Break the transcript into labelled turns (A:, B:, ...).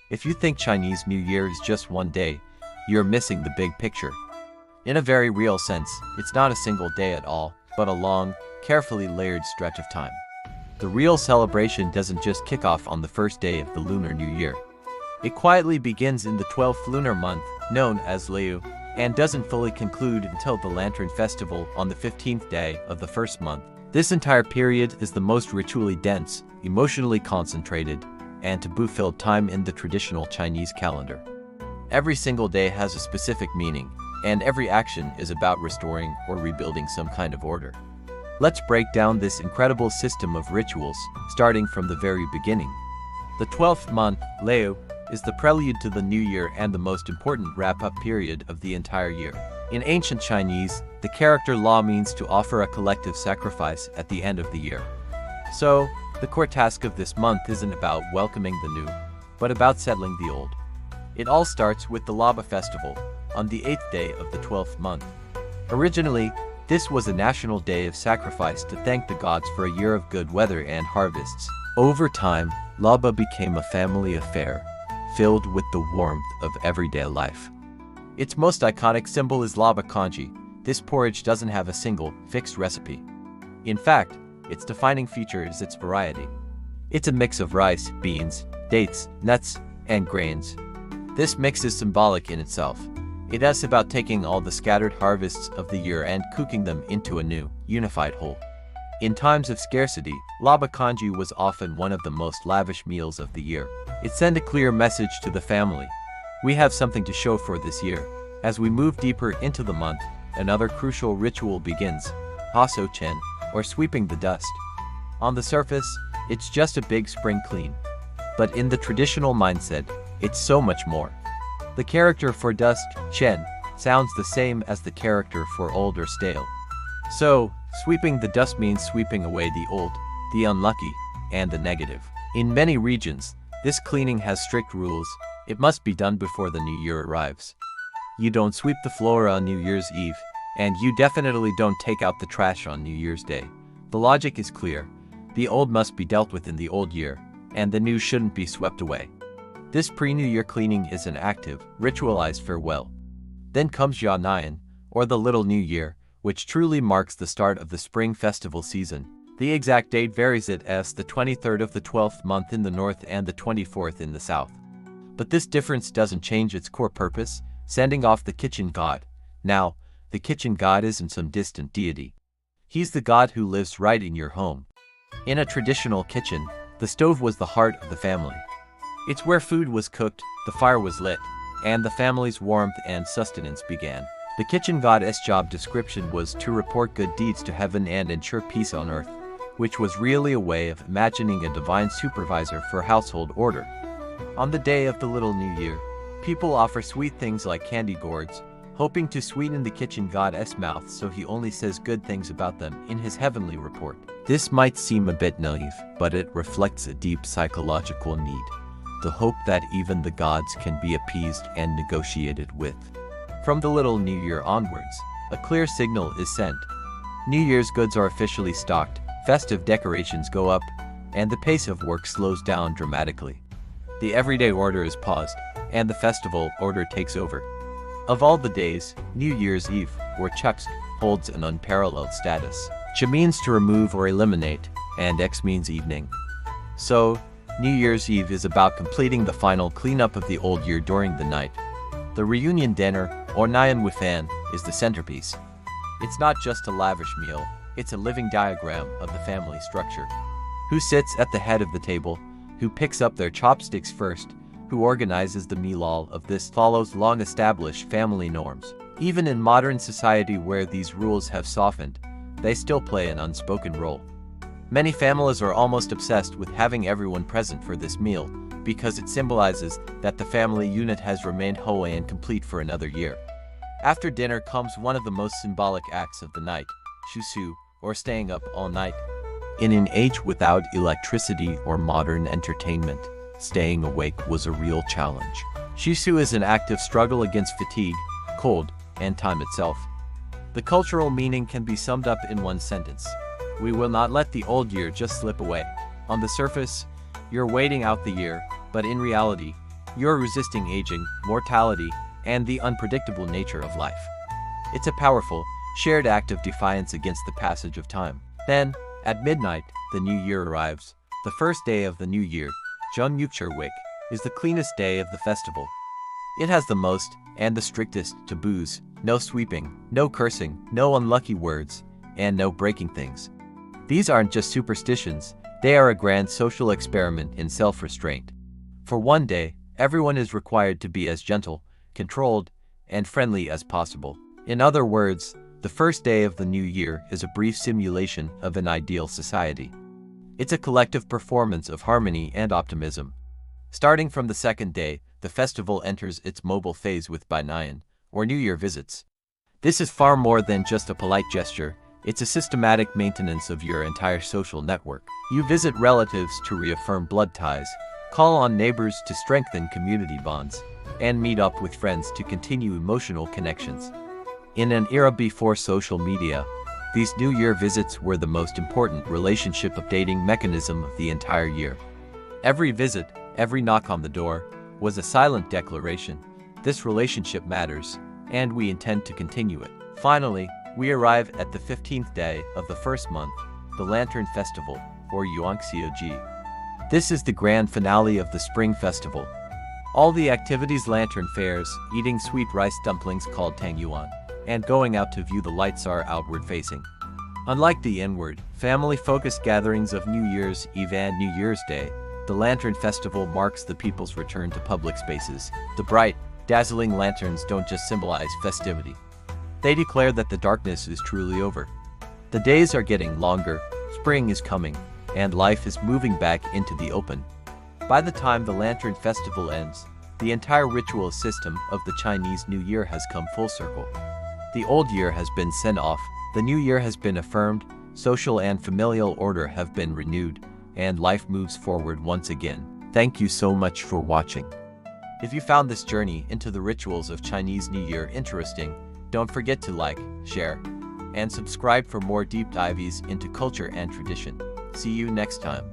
A: If you think Chinese New Year is just one day, you're missing the big picture. In a very real sense, it's not a single day at all, but a long, carefully layered stretch of time. The real celebration doesn't just kick off on the first day of the Lunar New Year. It quietly begins in the 12th lunar month, known as Liu, and doesn't fully conclude until the Lantern Festival on the 15th day of the first month. This entire period is the most ritually dense, emotionally concentrated, and taboo-filled time in the traditional Chinese calendar. Every single day has a specific meaning, and every action is about restoring or rebuilding some kind of order. Let's break down this incredible system of rituals, starting from the very beginning. The 12th month, Liu, is the prelude to the New Year and the most important wrap-up period of the entire year. In ancient Chinese, the character law means to offer a collective sacrifice at the end of the year. So, the core task of this month isn't about welcoming the new, but about settling the old. It all starts with the Laba Festival, on the 8th day of the 12th month. Originally, this was a national day of sacrifice to thank the gods for a year of good weather and harvests. Over time, Laba became a family affair, filled with the warmth of everyday life. Its most iconic symbol is laba congee. This porridge doesn't have a single, fixed recipe. In fact, its defining feature is its variety. It's a mix of rice, beans, dates, nuts, and grains. This mix is symbolic in itself. It is about taking all the scattered harvests of the year and cooking them into a new, unified whole. In times of scarcity, laba congee was often one of the most lavish meals of the year. It sent a clear message to the family. We have something to show for this year. As we move deeper into the month, another crucial ritual begins, Haso Chen, or sweeping the dust. On the surface, it's just a big spring clean. But in the traditional mindset, it's so much more. The character for dust, Chen, sounds the same as the character for old or stale. So, sweeping the dust means sweeping away the old, the unlucky, and the negative. In many regions, this cleaning has strict rules. It must be done before the new year arrives. You don't sweep the floor on New Year's Eve, and you definitely don't take out the trash on New Year's Day. The logic is clear. The old must be dealt with in the old year, and the new shouldn't be swept away. This pre-New Year cleaning is an active, ritualized farewell. Then comes Ya Nian, or the Little New Year, which truly marks the start of the spring festival season. The exact date varies, it as the 23rd of the 12th month in the north and the 24th in the south. But this difference doesn't change its core purpose, sending off the kitchen god. Now, the kitchen god isn't some distant deity. He's the god who lives right in your home. In a traditional kitchen, the stove was the heart of the family. It's where food was cooked, the fire was lit, and the family's warmth and sustenance began. The kitchen god's job description was to report good deeds to heaven and ensure peace on earth, which was really a way of imagining a divine supervisor for household order. On the day of the Little New Year, people offer sweet things like candy gourds, hoping to sweeten the kitchen god's mouth so he only says good things about them in his heavenly report. This might seem a bit naive, but it reflects a deep psychological need, the hope that even the gods can be appeased and negotiated with. From the Little New Year onwards, a clear signal is sent. New Year's goods are officially stocked, festive decorations go up, and the pace of work slows down dramatically. The everyday order is paused, and the festival order takes over. Of all the days, New Year's Eve, or Chukst, holds an unparalleled status. Ch means to remove or eliminate, and X means evening. So, New Year's Eve is about completing the final cleanup of the old year during the night. The reunion dinner, or Nian Wifan, is the centerpiece. It's not just a lavish meal, it's a living diagram of the family structure. Who sits at the head of the table? Who picks up their chopsticks first? Who organizes the meal? All of this follows long-established family norms. Even in modern society where these rules have softened, they still play an unspoken role. Many families are almost obsessed with having everyone present for this meal, because it symbolizes that the family unit has remained whole and complete for another year. After dinner comes one of the most symbolic acts of the night, shusu, or staying up all night. In an age without electricity or modern entertainment, staying awake was a real challenge. Shusu is an active struggle against fatigue, cold, and time itself. The cultural meaning can be summed up in one sentence. We will not let the old year just slip away. On the surface, you're waiting out the year, but in reality, you're resisting aging, mortality, and the unpredictable nature of life. It's a powerful, shared act of defiance against the passage of time. Then, at midnight, the new year arrives. The first day of the new year, Jeonnyukjeorwik, is the cleanest day of the festival. It has the most and the strictest taboos: no sweeping, no cursing, no unlucky words, and no breaking things. These aren't just superstitions, they are a grand social experiment in self-restraint. For one day, everyone is required to be as gentle, controlled, and friendly as possible. In other words, the first day of the new year is a brief simulation of an ideal society. It's a collective performance of harmony and optimism. Starting from the second day, the festival enters its mobile phase with Bainayan, or New Year visits. This is far more than just a polite gesture, it's a systematic maintenance of your entire social network. You visit relatives to reaffirm blood ties, call on neighbors to strengthen community bonds, and meet up with friends to continue emotional connections. In an era before social media, these New Year visits were the most important relationship updating mechanism of the entire year. Every visit, every knock on the door, was a silent declaration: this relationship matters, and we intend to continue it. Finally, we arrive at the 15th day of the first month, the Lantern Festival, or Yuangxioji. This is the grand finale of the Spring Festival. All the activities: lantern fairs, eating sweet rice dumplings called tangyuan, and going out to view the lights, are outward-facing. Unlike the inward, family-focused gatherings of New Year's Eve and New Year's Day, the Lantern Festival marks the people's return to public spaces. The bright, dazzling lanterns don't just symbolize festivity. They declare that the darkness is truly over. The days are getting longer, spring is coming, and life is moving back into the open. By the time the Lantern Festival ends, the entire ritual system of the Chinese New Year has come full circle. The old year has been sent off, the new year has been affirmed, social and familial order have been renewed, and life moves forward once again. Thank you so much for watching. If you found this journey into the rituals of Chinese New Year interesting, don't forget to like, share, and subscribe for more deep dives into culture and tradition. See you next time.